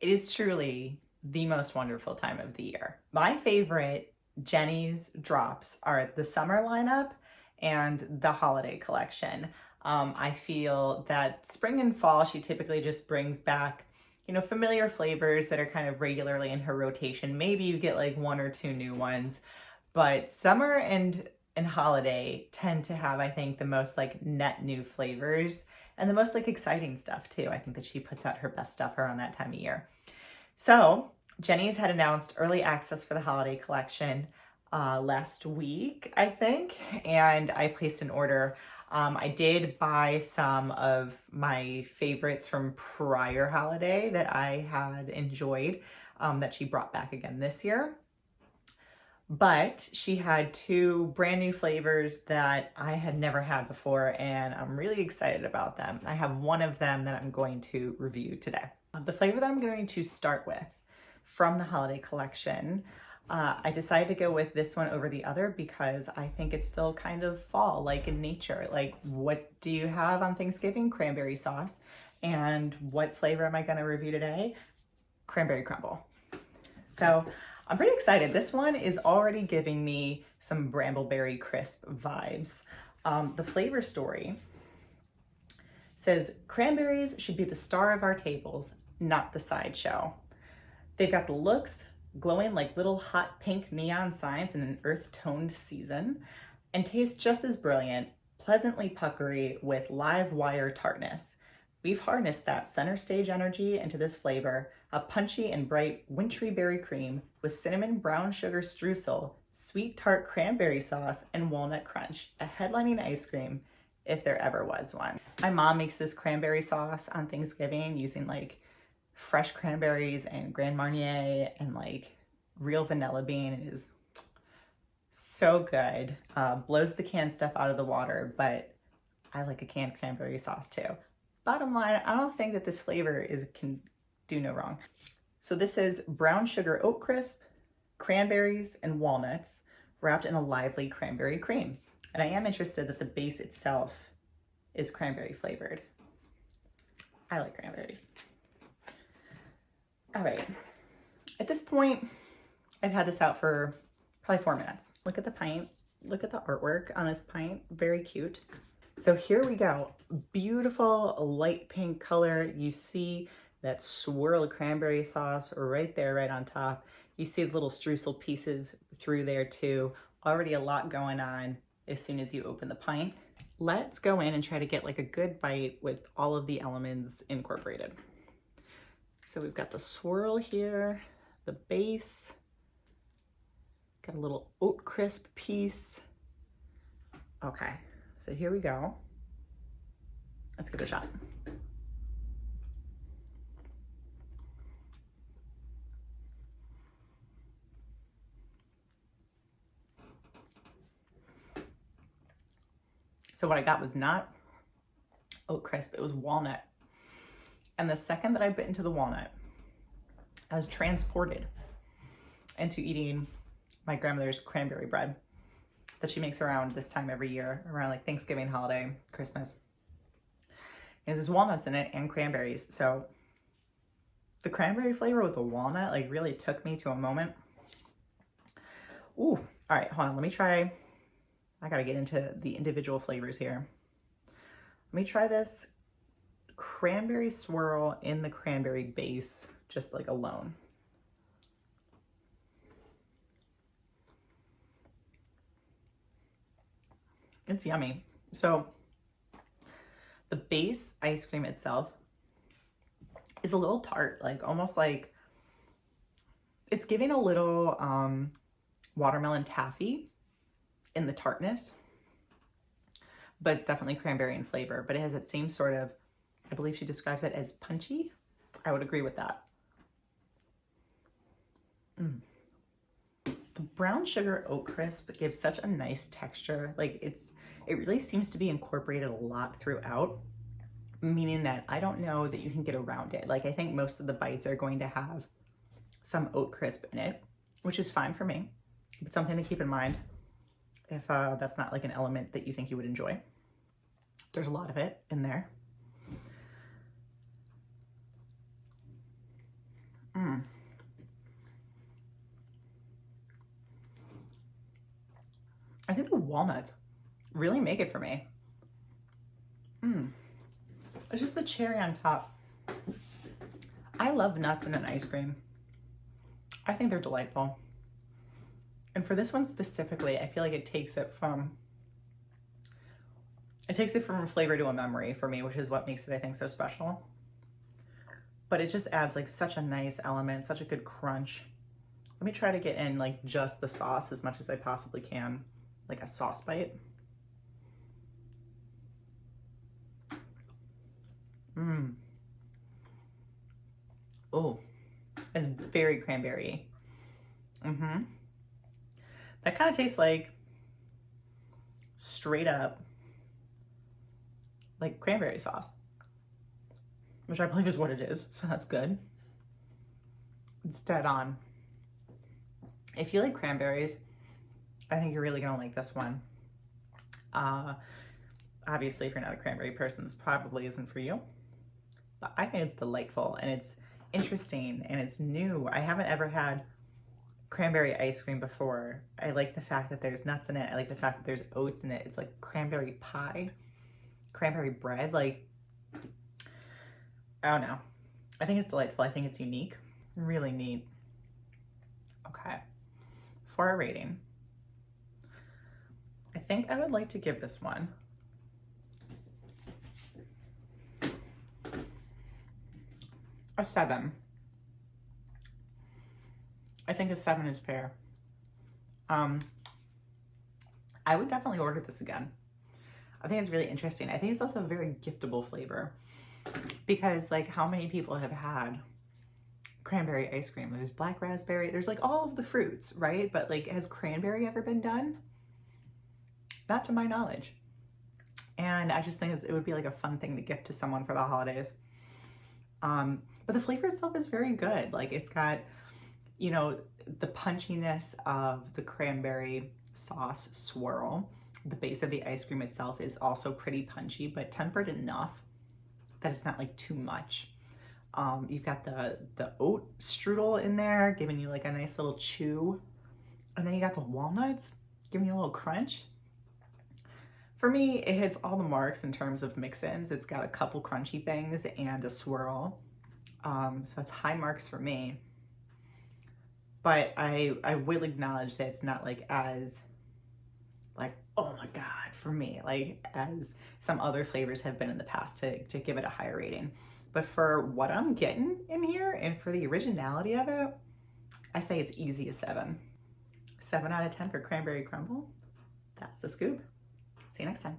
It is truly the most wonderful time of the year. My favorite Jeni's drops are the summer lineup and the holiday collection. I feel that spring and fall, she typically just brings back, familiar flavors that are kind of regularly in her rotation. Maybe you get like one or two new ones, but summer and holiday tend to have, I think, the most like net new flavors and the most like exciting stuff too. I think that she puts out her best stuff around that time of year. So Jeni's had announced early access for the holiday collection last week, I think, and I placed an order. I did buy some of my favorites from prior holiday that I had enjoyed that she brought back again this year. But she had two brand new flavors that I had never had before, and I'm really excited about them. I have one of them that I'm going to review today. The flavor that I'm going to start with from the holiday collection, I decided to go with this one over the other because I think it's still kind of fall, like in nature. Like, what do you have on Thanksgiving? Cranberry sauce. And what flavor am I going to review today? Cranberry crumble. So I'm pretty excited. This one is already giving me some brambleberry crisp vibes. The flavor story says, cranberries should be the star of our tables, not the sideshow. They've got the looks, glowing like little hot pink neon signs in an earth-toned season, and taste just as brilliant, pleasantly puckery with live wire tartness. We've harnessed that center stage energy into this flavor, a punchy and bright wintry berry cream with cinnamon brown sugar streusel, sweet tart cranberry sauce, and walnut crunch, a headlining ice cream if there ever was one. My mom makes this cranberry sauce on Thanksgiving using like fresh cranberries and Grand Marnier and like real vanilla bean. It is so good. Blows the canned stuff out of the water, but I like a canned cranberry sauce too. Bottom line, I don't think that this flavor can do no wrong. So this is brown sugar oat crisp, cranberries, and walnuts wrapped in a lively cranberry cream. And I am interested that the base itself is cranberry flavored. I like cranberries. All right, at this point, I've had this out for probably 4 minutes. Look at the pint, look at the artwork on this pint, very cute. So here we go, beautiful light pink color. You see that swirl of cranberry sauce right there, right on top. You see the little streusel pieces through there too. Already a lot going on as soon as you open the pint. Let's go in and try to get like a good bite with all of the elements incorporated. So we've got the swirl here, the base, got a little oat crisp piece. Okay, so here we go. Let's give it a shot. So what I got was not oat crisp, it was walnut. And the second that I bit into the walnut, I was transported into eating my grandmother's cranberry bread that she makes around this time every year, around like Thanksgiving, holiday, Christmas. And there's walnuts in it and cranberries. So the cranberry flavor with the walnut like really took me to a moment. Ooh, all right, hold on, let me try. I gotta get into the individual flavors here. Let me try this cranberry swirl in the cranberry base, just like alone. It's yummy. So the base ice cream itself is a little tart, like almost like it's giving a little watermelon taffy in the tartness, but it's definitely cranberry in flavor, but it has that same sort of, I believe she describes it as punchy. I would agree with that. The brown sugar oat crisp gives such a nice texture. Like it really seems to be incorporated a lot throughout, meaning that I don't know that you can get around it. Like I think most of the bites are going to have some oat crisp in it, which is fine for me, but something to keep in mind if that's not like an element that you think you would enjoy. There's a lot of it in there. think the walnuts really make it for me. It's just the cherry on top. I love nuts in an ice cream. I think they're delightful. And for this one specifically, I feel like it takes it from a flavor to a memory for me, which is what makes it, I think, so special. But it just adds like such a nice element, such a good crunch. Let me try to get in like just the sauce as much as I possibly can, like a sauce bite. Oh, it's very cranberry. That kind of tastes like straight up like cranberry sauce, which I believe is what it is, so that's good. It's dead on. If you like cranberries, I think you're really gonna like this one. Obviously, if you're not a cranberry person, this probably isn't for you. But I think it's delightful, and it's interesting, and it's new. I haven't ever had cranberry ice cream before. I like the fact that there's nuts in it. I like the fact that there's oats in it. It's like cranberry pie, cranberry bread. Like, I don't know. I think it's delightful. I think it's unique. Really neat. Okay. For a rating, I think I would like to give this one a 7. I think a 7 is fair. I would definitely order this again. I think it's really interesting. I think it's also a very giftable flavor because like how many people have had cranberry ice cream? There's black raspberry, there's like all of the fruits, right? But like, has cranberry ever been done? Not to my knowledge. And I just think it would be like a fun thing to gift to someone for the holidays. But the flavor itself is very good. Like it's got, you know, the punchiness of the cranberry sauce swirl. The base of the ice cream itself is also pretty punchy, but tempered enough that it's not like too much. You've got the oat strudel in there, giving you like a nice little chew. And then you got the walnuts, giving you a little crunch. For me, it hits all the marks in terms of mix-ins. It's got a couple crunchy things and a swirl. So it's high marks for me. But I will acknowledge that it's not like as like, oh my God, for me, like as some other flavors have been in the past to give it a higher rating. But for what I'm getting in here and for the originality of it, I say it's easy a 7. 7 out of 10 for Cranberry Crumble. That's the scoop. See you next time.